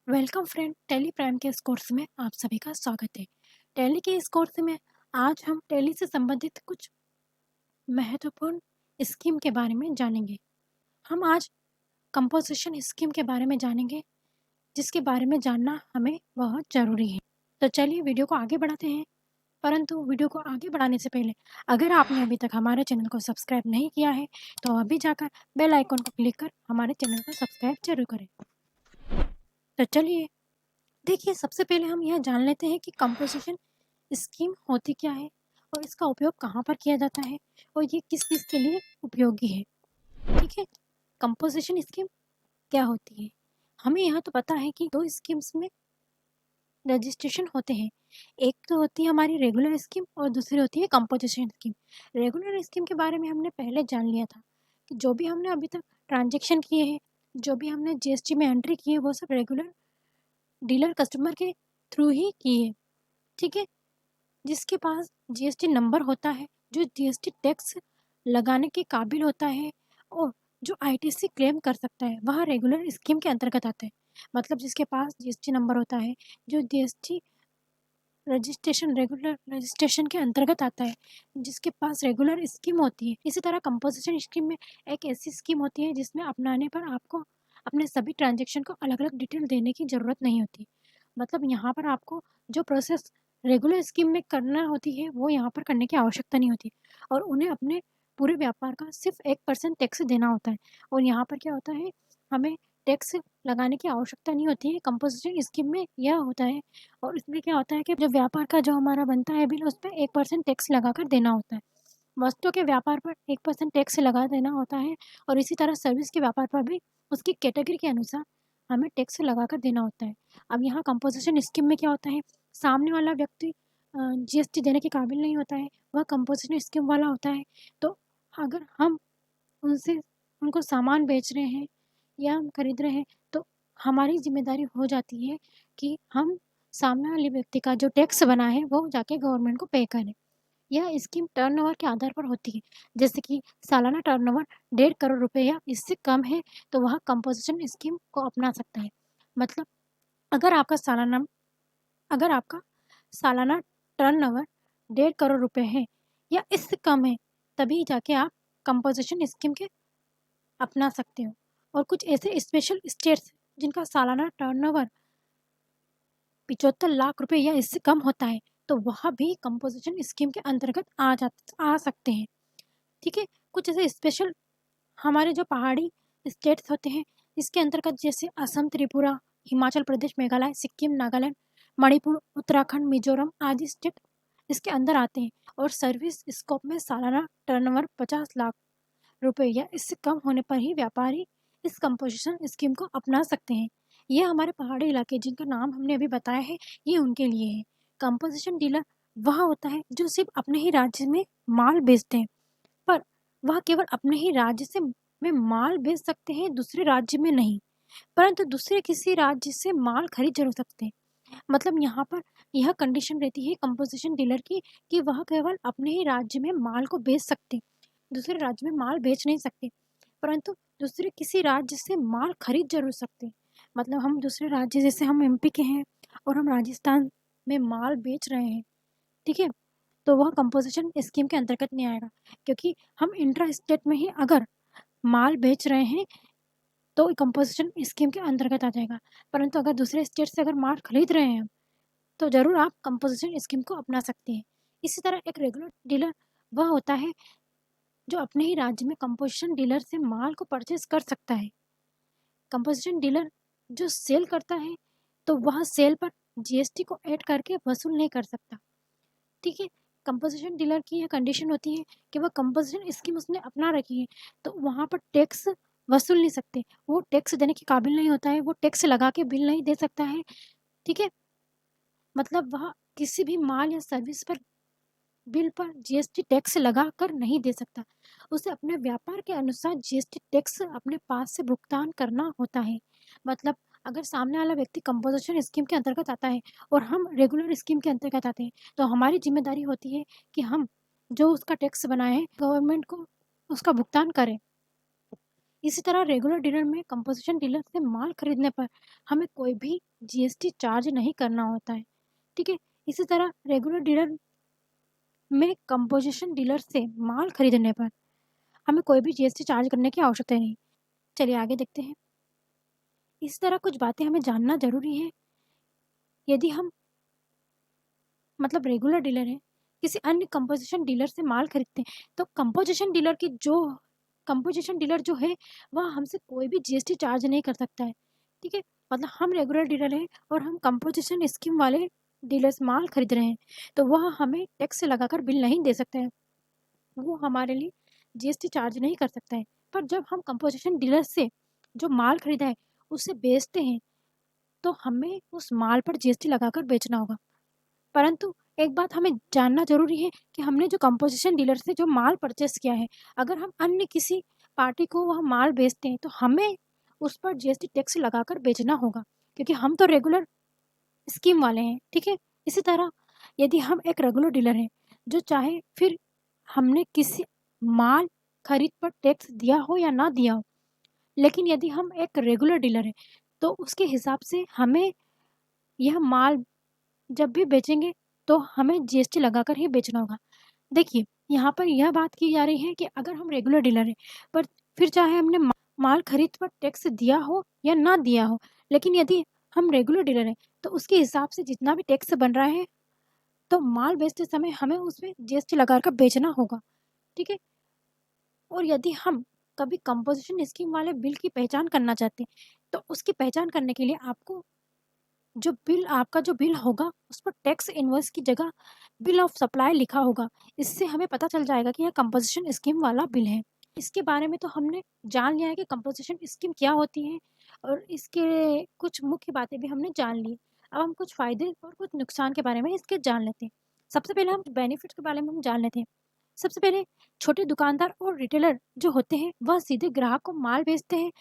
Welcome friend, tally prime के इस course में आप सभी का स्वागत है। टैली के इस कोर्स में आज हम टैली से संबंधित कुछ महत्वपूर्ण स्कीम के बारे में जानेंगे। हम आज कंपोजिशन स्कीम के बारे में जानेंगे, जिसके बारे में जानना हमें बहुत ज़रूरी है। तो चलिए वीडियो को आगे बढ़ाते हैं। परंतु वीडियो को आगे बढ़ाने से पहले अगर आपने अभी तक हमारे चैनल को सब्सक्राइब नहीं किया है तो अभी जाकर बेल आइकन को क्लिक कर हमारे चैनल को सब्सक्राइब जरूर करें। तो चलिए देखिए, सबसे पहले हम यह जान लेते हैं कि कंपोजिशन स्कीम होती क्या है और इसका उपयोग कहाँ पर किया जाता है और ये किस किस के लिए उपयोगी है। ठीक है, कंपोजिशन स्कीम क्या होती है? हमें यहाँ तो पता है कि दो स्कीम्स में रजिस्ट्रेशन होते हैं। एक तो होती है हमारी रेगुलर स्कीम और दूसरी होती है कंपोजिशन स्कीम। रेगुलर स्कीम के बारे में हमने पहले जान लिया था कि जो भी हमने अभी तक ट्रांजेक्शन किए हैं, जो भी हमने जीएसटी में एंट्री की है, वो सब रेगुलर डीलर कस्टमर के थ्रू ही किए। ठीक है, जिसके पास जीएसटी नंबर होता है, जो जीएसटी टैक्स लगाने के काबिल होता है और जो आईटीसी क्लेम कर सकता है, वह रेगुलर स्कीम के अंतर्गत आता है। मतलब जिसके पास जीएसटी नंबर होता है, जो जीएसटी रजिस्ट्रेशन रेगुलर रजिस्ट्रेशन के अंतर्गत आता है, जिसके पास रेगुलर स्कीम होती है। इसी तरह कंपोजिशन स्कीम में एक ऐसी स्कीम होती है जिसमें अपनाने पर आपको अपने सभी ट्रांजेक्शन को अलग अलग डिटेल देने की ज़रूरत नहीं होती। मतलब यहाँ पर आपको जो प्रोसेस रेगुलर स्कीम में करना होती है, वो यहाँ पर करने की आवश्यकता नहीं होती और उन्हें अपने पूरे व्यापार का सिर्फ 1% टैक्स देना होता है। और यहाँ पर क्या होता है, हमें टैक्स लगाने की आवश्यकता नहीं होती है। कंपोजिशन स्कीम में यह होता है और इसमें क्या होता है कि जो व्यापार का जो हमारा बनता है बिल, उस पर 1% टैक्स लगाकर देना होता है। वस्तुओं के व्यापार पर 1% टैक्स लगा देना होता है और इसी तरह सर्विस के व्यापार पर भी उसकी कैटेगरी के अनुसार हमें टैक्स लगाकर देना होता है। अब यहाँ कंपोजिशन स्कीम में क्या होता है, सामने वाला व्यक्ति जीएसटी देने के काबिल नहीं होता है, वह कंपोजिशन स्कीम वाला होता है। तो अगर हम उनसे उनको सामान बेच रहे हैं या हम खरीद रहे हैं, तो हमारी जिम्मेदारी हो जाती है कि हम सामने वाले व्यक्ति का जो टैक्स बना है वो जाके गवर्नमेंट को पे करें। यह स्कीम टर्नओवर के आधार पर होती है। जैसे कि सालाना टर्नओवर 1.5 करोड़ रुपए या इससे कम है तो वह कंपोजिशन स्कीम को अपना सकता है। मतलब अगर आपका सालाना अगर आपका सालाना टर्नओवर 1.5 करोड़ रुपए है या इससे कम है, तभी जाके आप कंपोजिशन स्कीम के अपना सकते हो। और कुछ ऐसे स्पेशल स्टेट्स जिनका सालाना टर्नओवर 75 लाख रुपए या इससे कम होता है, तो वह भी कंपोजिशन स्कीम के अंतर्गत आ सकते हैं। ठीक है, कुछ ऐसे स्पेशल हमारे जो पहाड़ी स्टेट्स होते हैं, इसके अंतर्गत जैसे असम, त्रिपुरा, हिमाचल प्रदेश, मेघालय, सिक्किम, नागालैंड, मणिपुर, उत्तराखंड, मिजोरम आदि स्टेट इसके अंदर आते हैं और सर्विस स्कोप में सालाना टर्नओवर 50 लाख रुपए या इससे कम होने पर ही व्यापारी इस कंपोजिशन स्कीम को अपना सकते हैं। ये हमारे पहाड़ी इलाके जिनका नाम हमने अभी बताया है, ये उनके लिए है। कंपोजिशन डीलर वह होता है जो सिर्फ अपने ही राज्य में माल बेचते हैं, पर वह केवल अपने ही राज्य से में माल बेच सकते हैं, दूसरे राज्य में नहीं। परंतु दूसरे किसी राज्य से माल खरीद जरूर सकते हैं। मतलब यहाँ पर यह कंडीशन रहती है कंपोजिशन डीलर की कि वह केवल अपने ही राज्य में माल को बेच सकते हैं, दूसरे राज्य में माल बेच नहीं सकते। परंतु दूसरे किसी राज्य से माल खरीद जरूर सकते हैं। मतलब हम दूसरे राज्य, जैसे हम एमपी के हैं और हम राजस्थान में माल बेच रहे हैं, ठीक है, तो वह कंपोजिशन स्कीम के अंतर्गत नहीं आएगा, क्योंकि हम इंट्रा स्टेट में ही अगर माल बेच रहे हैं तो कंपोजिशन स्कीम के अंतर्गत आ जाएगा। परंतु अगर दूसरे स्टेट से अगर माल खरीद रहे हैं तो ज़रूर आप कंपोजिशन स्कीम को अपना सकते हैं। इसी तरह एक रेगुलर डीलर वह होता है जो अपने ही राज्य में कंपोजिशन डीलर से माल को परचेज कर सकता है। कंपोजिशन डीलर जो सेल करता है, तो वह सेल पर जीएसटी को ऐड करके वसूल नहीं कर सकता। ठीक है, कंपोजिशन डीलर की यह कंडीशन होती है कि वह कंपोजिशन स्कीम उसने अपना रखी है, तो वहाँ पर टैक्स वसूल नहीं सकते, वो टैक्स देने के काबिल नहीं होता है, वो टैक्स लगा के बिल नहीं दे सकता है। ठीक है, मतलब वह किसी भी माल या सर्विस पर बिल पर जीएसटी टैक्स लगा कर नहीं दे सकता। उसे अपने व्यापार के अनुसार जीएसटी टैक्स अपने पास से भुगतान करना होता है। मतलब अगर सामने वाला व्यक्ति कंपोजिशन स्कीम के अंतर्गत आता है और हम रेगुलर स्कीम के अंतर्गत आते हैं, तो हमारी जिम्मेदारी होती है कि हम जो उसका टैक्स बनाए हैं गवर्नमेंट को उसका भुगतान करें। इसी तरह रेगुलर डीलर में कंपोजिशन डीलर से माल खरीदने पर हमें कोई भी जीएसटी चार्ज नहीं करना होता है। ठीक है, इसी तरह रेगुलर डीलर में कंपोजिशन डीलर से माल खरीदने पर हमें कोई भी जीएसटी चार्ज करने की आवश्यकता नहीं। चलिए आगे देखते हैं। इस तरह कुछ बातें हमें जानना जरूरी है। यदि हम मतलब रेगुलर डीलर हैं, किसी अन्य कंपोजिशन डीलर से माल खरीदते हैं, तो कंपोजिशन डीलर जो है वह हमसे कोई भी जीएसटी चार्ज नहीं कर सकता है। ठीक है, मतलब हम रेगुलर डीलर हैं और हम कंपोजिशन स्कीम वाले डीलर से माल खरीद रहे हैं, तो वह हमें टैक्स लगाकर बिल नहीं दे सकता है, वो हमारे लिए जीएसटी चार्ज नहीं कर सकता है। पर जब हम कंपोजिशन डीलर से जो माल खरीदा है उसे बेचते हैं, तो हमें उस माल पर जीएसटी लगाकर बेचना होगा। परंतु एक बात हमें जानना ज़रूरी है कि हमने जो कंपोजिशन डीलर से जो माल परचेस किया है, अगर हम अन्य किसी पार्टी को वह माल बेचते हैं तो हमें उस पर जीएसटी टैक्स लगाकर बेचना होगा, क्योंकि हम तो रेगुलर स्कीम वाले हैं। ठीक है, इसी तरह यदि हम एक रेगुलर डीलर हैं, जो चाहे फिर हमने किसी माल खरीद पर टैक्स दिया हो या ना दिया हो, लेकिन यदि हम एक रेगुलर डीलर हैं तो उसके हिसाब से हमें यह माल जब भी बेचेंगे तो हमें जीएसटी लगाकर ही बेचना होगा। देखिए, यहाँ पर यह बात की जा रही है कि अगर हम रेगुलर डीलर हैं, पर फिर चाहे हमने माल खरीद पर टैक्स दिया हो या ना दिया हो, लेकिन यदि हम रेगुलर डीलर हैं, तो उसके हिसाब से जितना भी टैक्स बन रहा है, तो माल बेचते समय हमें उसमें जीएसटी लगाकर बेचना होगा। ठीक है? और यदि हम कभी कंपोज़िशन स्कीम वाले बिल की पहचान करना चाहते हैं, तो उसकी पहचान करने के लिए आपको आपका जो बिल होगा उस पर टैक्स इनवॉइस की जगह बिल ऑफ सप्लाई लिखा होगा। इससे हमें पता चल जाएगा कि यह कंपोजिशन स्कीम वाला बिल है। इसके बारे में तो हमने जान लिया है कि कंपोजिशन स्कीम क्या होती है, और इसके कुछ मुख्य बातें भी हमने जान ली। अब हम कुछ फ़ायदे और कुछ नुकसान के बारे में इसके जान लेते हैं। सबसे पहले हम बेनिफिट्स के बारे में हम जान लेते हैं। सबसे पहले छोटे दुकानदार और रिटेलर जो होते हैं वह सीधे ग्राहक को माल बेचते हैं।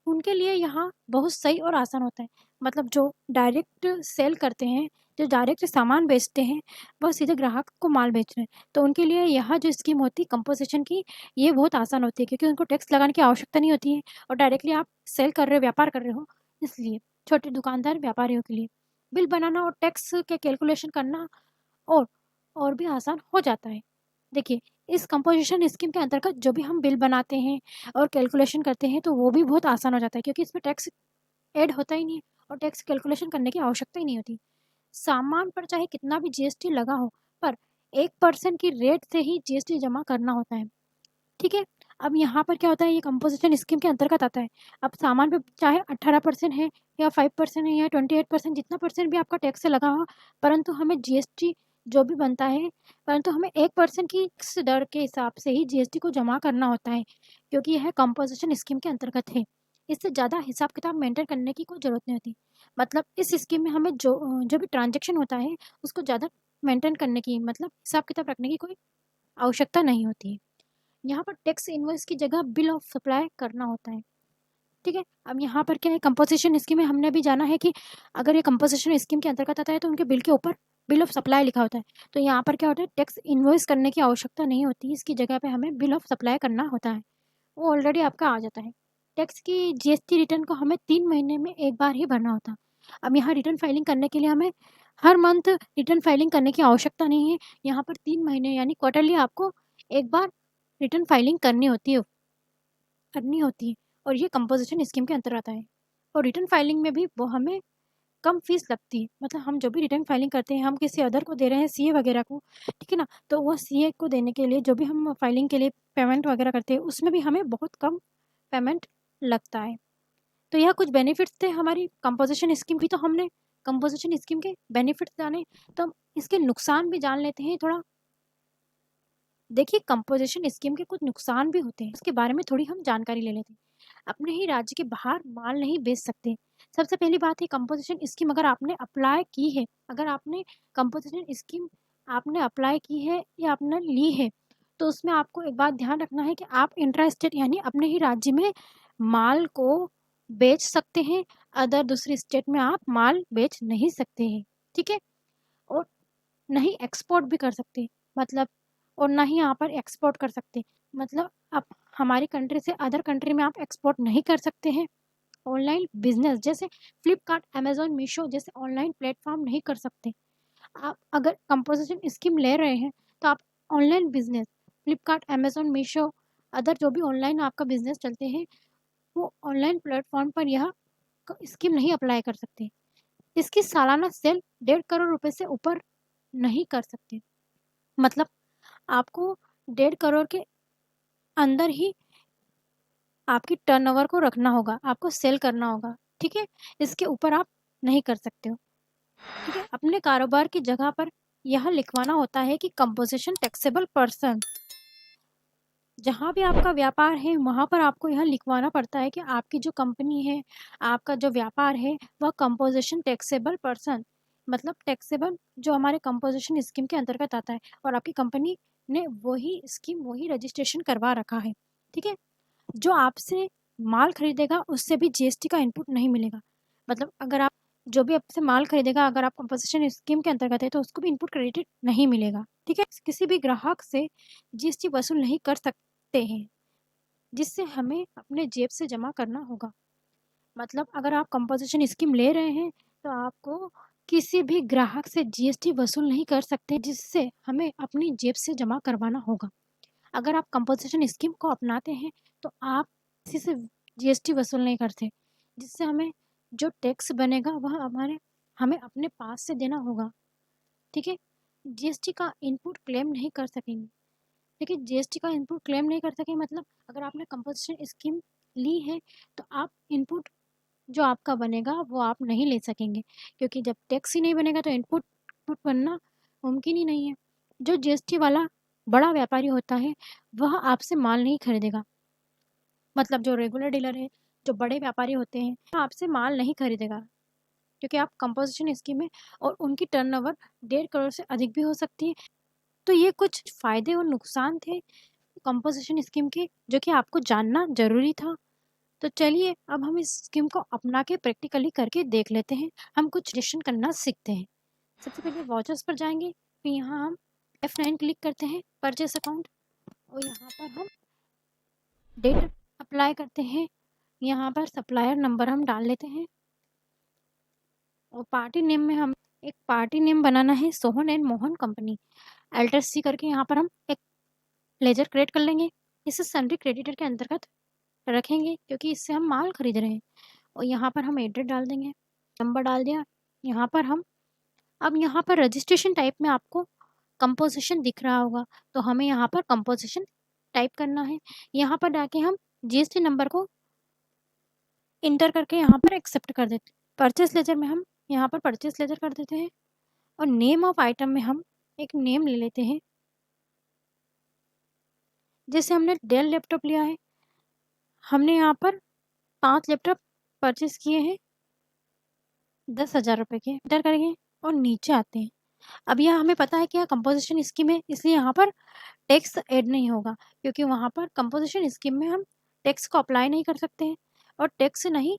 उनके लिए यहाँ बहुत सही और आसान होता है। मतलब जो डायरेक्ट सेल करते हैं, जो डायरेक्ट सामान बेचते हैं, वह सीधे ग्राहक को माल बेच रहे हैं। तो उनके लिए यह जो स्कीम होती है कंपोज़िशन की, ये बहुत आसान होती है, क्योंकि उनको टैक्स लगाने की आवश्यकता नहीं होती है और डायरेक्टली आप सेल कर रहे हो, व्यापार कर रहे हो, इसलिए छोटे दुकानदार व्यापारियों के लिए बिल बनाना और टैक्स के कैलकुलेशन करना और और भी आसान हो जाता है। देखिए, इस कंपोज़िशन स्कीम के अंतर्गत जो भी हम बिल बनाते हैं और कैलकुलेशन करते हैं, तो वो भी बहुत आसान हो जाता है, क्योंकि इसमें टैक्स ऐड होता ही नहीं है और टैक्स कैलकुलेशन करने की आवश्यकता ही नहीं होती। सामान पर चाहे कितना भी जीएसटी लगा हो, पर 1% की रेट से ही जीएसटी जमा करना होता है। ठीक है? अब यहाँ पर क्या होता है, ये कंपोज़िशन स्कीम के अंतर्गत आता है। अब सामान पे चाहे 18% है या 5% है या 28%, जितना परसेंट भी आपका टैक्स लगा हो, परंतु हमें जीएसटी जो भी बनता है, परंतु हमें 1% की टैक्स दर के हिसाब से ही जीएसटी को जमा करना होता है, क्योंकि यह कंपोज़िशन स्कीम के अंतर्गत है। इससे ज़्यादा हिसाब-किताब मेंटेन करने की कोई ज़रूरत नहीं होती। मतलब इस स्कीम में हमें जो भी ट्रांज़ैक्शन होता है, उसको ज़्यादा मेंटेन करने की, मतलब हिसाब-किताब रखने की कोई आवश्यकता नहीं होती है। यहाँ पर टैक्स इनवॉइस की जगह बिल ऑफ सप्लाई करना होता है। ठीक है, अब यहाँ पर क्या है, कंपोजिशन स्कीम में हमने भी जाना है कि अगर ये कंपोजिशन स्कीम के अंतर्गत आता है तो उनके बिल के ऊपर बिल ऑफ सप्लाई लिखा होता है। तो यहाँ पर क्या होता है, टैक्स इनवॉइस करने की आवश्यकता नहीं होती, इसकी जगह पे हमें बिल ऑफ सप्लाई करना होता है, वो ऑलरेडी आपका आ जाता है। टैक्स की जीएसटी रिटर्न को हमें 3 महीने में एक बार ही भरना होता है। अब यहाँ रिटर्न फाइलिंग करने के लिए हमें हर मंथ रिटर्न फाइलिंग करने की आवश्यकता नहीं है। यहाँ पर 3 महीने यानी क्वार्टरली आपको एक बार रिटर्न फाइलिंग करनी होती है और ये कंपोजिशन स्कीम के अंतर्गत आता है। और रिटर्न फाइलिंग में भी वो हमें कम फीस लगती है। मतलब हम जो भी रिटर्न फाइलिंग करते हैं, हम किसी अदर को दे रहे हैं, सीए वगैरह को, ठीक है ना, तो वह सीए को देने के लिए जो भी हम फाइलिंग के लिए पेमेंट वगैरह करते हैं, उसमें भी हमें बहुत कम पेमेंट लगता है। तो यह कुछ बेनिफिट्स थे हमारी कंपोजिशन स्कीम की। तो हमने कंपोजिशन स्कीम के बेनिफिट्स जाने, तो हम इसके नुकसान भी जान लेते हैं थोड़ा। देखिए, कंपोजिशन स्कीम के कुछ नुकसान भी होते हैं, उसके बारे में थोड़ी हम जानकारी ले लेते हैं। अपने ही राज्य के बाहर माल नहीं बेच सकते। सबसे पहली बात है, कंपोजिशन स्कीम अगर आपने अप्लाई की है, अगर आपने कंपोजिशन स्कीम आपने अप्लाई की है या आपने ली है, तो उसमें आपको एक बात ध्यान रखना है कि आप इंट्रा स्टेट यानी अपने ही राज्य में माल को बेच सकते हैं, अदर दूसरी स्टेट में आप माल बेच नहीं सकते हैं। ठीक है, और नहीं एक्सपोर्ट भी कर सकते, मतलब और ना ही यहाँ पर एक्सपोर्ट कर सकते। मतलब आप हमारी कंट्री से अदर कंट्री में आप एक्सपोर्ट नहीं कर सकते हैं। ऑनलाइन बिजनेस जैसे फ्लिपकार्ट, अमेजोन, मीशो जैसे ऑनलाइन प्लेटफॉर्म नहीं कर सकते। आप अगर कंपोजिशन स्कीम ले रहे हैं तो आप online business Flipkart, Amazon, Meesho, other जो भी ऑनलाइन आपका बिजनेस चलते हैं वो ऑनलाइन प्लेटफॉर्म पर यह स्कीम नहीं अप्लाई कर सकते। इसकी सालाना सेल 1.5 करोड़ रुपए से ऊपर नहीं कर सकते। मतलब आपको 1.5 करोड़ के अंदर ही आपकी टर्नओवर को रखना होगा, आपको सेल करना होगा, ठीक है। इसके ऊपर आप नहीं कर सकते हो, ठीक है। अपने कारोबार की जगह पर यह लिखवाना होता है कि कंपोजिशन टैक्सेबल पर्सन। जहाँ भी आपका व्यापार है वहाँ पर आपको यह लिखवाना पड़ता है कि आपकी जो कंपनी है, आपका जो व्यापार है वह कंपोजिशन टैक्सेबल पर्सन, मतलब टैक्सेबल जो हमारे कंपोजिशन स्कीम के अंतर्गत आता है और आपकी कंपनी ने वही स्कीम वही रजिस्ट्रेशन करवा रखा है, ठीक है। जो आपसे माल खरीदेगा उससे भी जीएसटी का इनपुट नहीं मिलेगा। मतलब अगर आप जो भी आपसे माल खरीदेगा अगर आप कंपोजिशन स्कीम के अंतर्गत है तो उसको भी इनपुट क्रेडिट नहीं मिलेगा, ठीक है। किसी भी ग्राहक से जीएसटी वसूल नहीं कर सकते हैं, जिससे हमें अपने जेब से जमा करना होगा। मतलब अगर आप कंपोजिशन स्कीम ले रहे हैं तो आपको किसी भी ग्राहक से जीएसटी वसूल नहीं कर सकते, जिससे हमें अपनी जेब से जमा करवाना होगा। अगर आप कंपोजिशन स्कीम को अपनाते हैं तो आप किसी से जीएसटी वसूल नहीं करते, जिससे हमें जो टैक्स बनेगा वह हमें अपने पास से देना होगा, ठीक है। जीएसटी का इनपुट क्लेम नहीं कर सकेंगे। देखिए जीएसटी का इनपुट क्लेम नहीं कर सकें मतलब अगर आपने कंपोजिशन स्कीम ली है तो आप इनपुट जो आपका बनेगा वो आप नहीं ले सकेंगे, क्योंकि जब टैक्स ही नहीं बनेगा तो इनपुट बनना मुमकिन ही नहीं है। जो जीएसटी वाला बड़ा व्यापारी होता है वह आपसे माल नहीं खरीदेगा। मतलब जो रेगुलर डीलर है, जो बड़े व्यापारी होते हैं, वह आपसे माल नहीं खरीदेगा, क्योंकि आप कंपोजिशन स्कीम में और उनकी टर्नओवर 1.5 करोड़ से अधिक भी हो सकती है। तो ये कुछ फायदे और नुकसान थे कंपोजिशन स्कीम के, जो कि आपको जानना ज़रूरी था। तो चलिए अब हम इस स्कीम को अपना के प्रैक्टिकली करके देख लेते हैं। हम कुछ रजिस्ट्रेशन करना सीखते हैं। सबसे पहले वाचर्स पर जाएंगे, फिर यहाँ हम F9 क्लिक करते हैं, परचेस अकाउंट, और यहाँ पर हम डेट अप्लाई करते हैं। यहाँ पर सप्लायर नंबर हम डाल लेते हैं और पार्टी नेम में हम एक पार्टी नेम बनाना है, Sohan and Mohan company, alter C करके यहाँ पर हम एक लेजर क्रिएट कर लेंगे। इसे सन्ड्री क्रेडिटर के अंतर्गत रखेंगे क्योंकि इससे हम माल खरीद रहे हैं। और यहाँ पर हम एड्रेस डाल देंगे, नंबर डाल दिया। यहाँ पर हम अब यहाँ पर रजिस्ट्रेशन टाइप में आपको कंपोजिशन दिख रहा होगा, तो हमें यहाँ पर कंपोजिशन टाइप करना है। यहाँ पर जाके हम जीएसटी नंबर को इंटर करके यहाँ पर एक्सेप्ट कर देते हैं। परचेस लेजर में हम यहाँ पर परचेस लेजर कर देते हैं और नेम ऑफ आइटम में हम एक नेम ले लेते हैं। जैसे हमने डेल लैपटॉप लिया है, हमने यहाँ पर 5 लैपटॉप परचेस किए हैं 10,000 रुपये के, इंटर करेंगे और नीचे आते हैं। अब यह हमें पता है कि यह कंपोजिशन स्कीम है, इसलिए यहाँ पर टैक्स ऐड नहीं होगा, क्योंकि वहाँ पर कंपोजिशन स्कीम में हम टैक्स को अप्लाई नहीं कर सकते हैं और टैक्स नहीं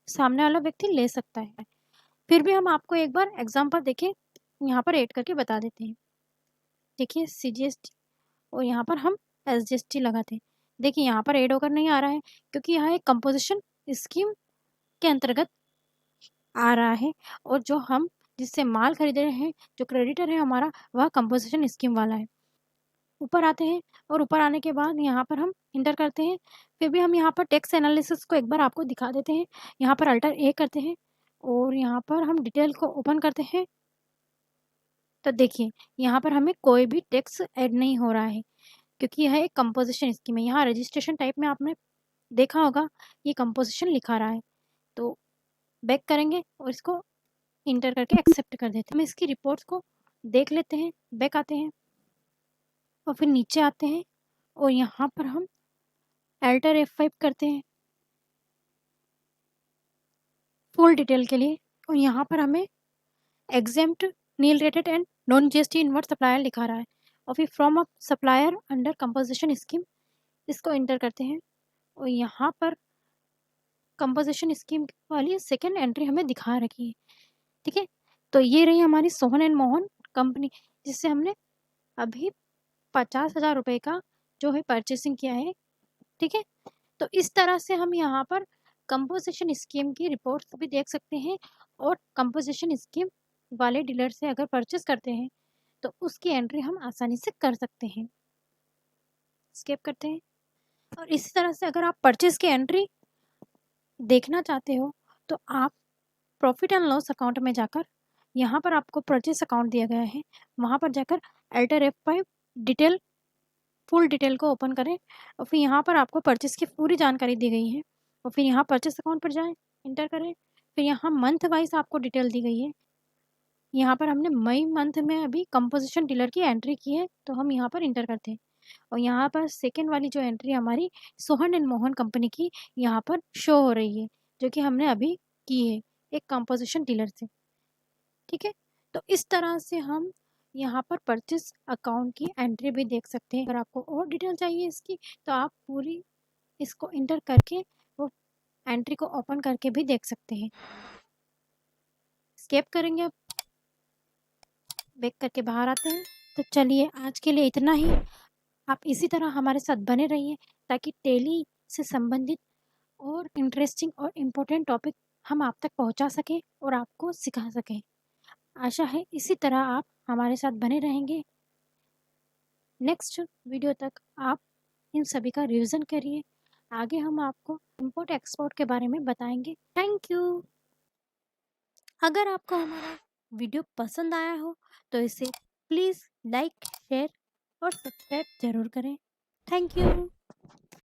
सामने वाला व्यक्ति ले सकता है। फिर भी हम आपको एक बार एग्जाम्पल देखिए यहाँ पर ऐड करके बता देते हैं। देखिए CGST और यहाँ पर हम SGST लगाते हैं। देखिए यहाँ पर ऐड होकर नहीं आ रहा है क्योंकि यहाँ एक कंपोजिशन स्कीम के अंतर्गत आ रहा है और जो हम जिससे माल खरीद रहे हैं, जो क्रेडिटर है हमारा, वह कंपोजिशन स्कीम वाला है। ऊपर आते हैं और ऊपर आने के बाद यहाँ पर हम इंटर करते हैं। फिर भी हम यहाँ पर टैक्स एनालिसिस को एक बार आपको दिखा देते हैं। यहाँ पर अल्टर ए करते हैं और यहाँ पर हम डिटेल को ओपन करते हैं। तो देखिए यहाँ पर हमें कोई भी टैक्स ऐड नहीं हो रहा है क्योंकि यह एक कंपोजिशन स्कीम है। यहाँ रजिस्ट्रेशन टाइप में आपने देखा होगा ये कंपोजिशन लिखा रहा है। तो बैक करेंगे और इसको इंटर करके एक्सेप्ट कर देते हैं। हम इसकी रिपोर्ट्स को देख लेते हैं, बैक आते हैं और फिर नीचे आते हैं और यहाँ पर हम अल्टर F5 करते हैं फुल डिटेल के लिए। और यहाँ पर हमें exempt, nil rated and non GST inward supplier लिखा रहा है और फिर from a supplier under composition scheme, इसको इंटर करते हैं और यहाँ पर कंपोजिशन स्कीम वाली सेकेंड एंट्री हमें दिखा रखी है, ठीक है। तो ये रही हमारी सोहन एंड मोहन कंपनी, जिससे हमने अभी 50,000 रुपये का जो है परचेसिंग किया है ठीक है। तो इस तरह से हम यहाँ पर कंपोजिशन स्कीम की रिपोर्ट्स भी देख सकते हैं और कंपोजिशन स्कीम वाले डीलर से अगर परचेस करते हैं तो उसकी एंट्री हम आसानी से कर सकते हैं। स्किप करते हैं। और इसी तरह से अगर आप परचेस की एंट्री देखना चाहते हो तो आप प्रॉफिट एंड लॉस अकाउंट में जाकर, यहाँ पर आपको परचेस अकाउंट दिया गया है, वहाँ पर जाकर alter F5 detail full detail को ओपन करें और फिर यहाँ पर आपको परचेस की पूरी जानकारी दी गई है और फिर यहाँ परचेस अकाउंट पर जाएं, इंटर करें। फिर यहाँ मंथ वाइज आपको डिटेल दी गई है। यहाँ पर हमने मई मंथ में अभी कंपोजिशन डीलर की एंट्री की है तो हम यहाँ पर इंटर करते हैं और यहाँ पर सेकेंड वाली जो एंट्री हमारी सोहन एंड मोहन कंपनी की यहाँ पर शो हो रही है, जो कि हमने अभी की है एक कंपोजिशन डीलर से। ठीक है। तो इस तरह से हम यहाँ पर परचेस अकाउंट की एंट्री भी देख सकते हैं। अगर आपको और डिटेल चाहिए इसकी तो आप पूरी इसको इंटर करके वो एंट्री को ओपन करके भी देख सकते हैं। स्केप करेंगे, अब बैक करके बाहर आते हैं। तो चलिए आज के लिए इतना ही। आप इसी तरह हमारे साथ बने रहिए ताकि टैली से संबंधित और इंटरेस्टिंग और इम्पोर्टेंट टॉपिक हम आप तक पहुंचा सकें और आपको सिखा सकें। आशा है इसी तरह आप हमारे साथ बने रहेंगे। नेक्स्ट वीडियो तक आप इन सभी का रिवीजन करिए। आगे हम आपको इम्पोर्ट एक्सपोर्ट के बारे में बताएंगे। Thank you. अगर आपको हमारा वीडियो पसंद आया हो तो इसे प्लीज़ लाइक, शेयर और सब्सक्राइब ज़रूर करें। Thank you.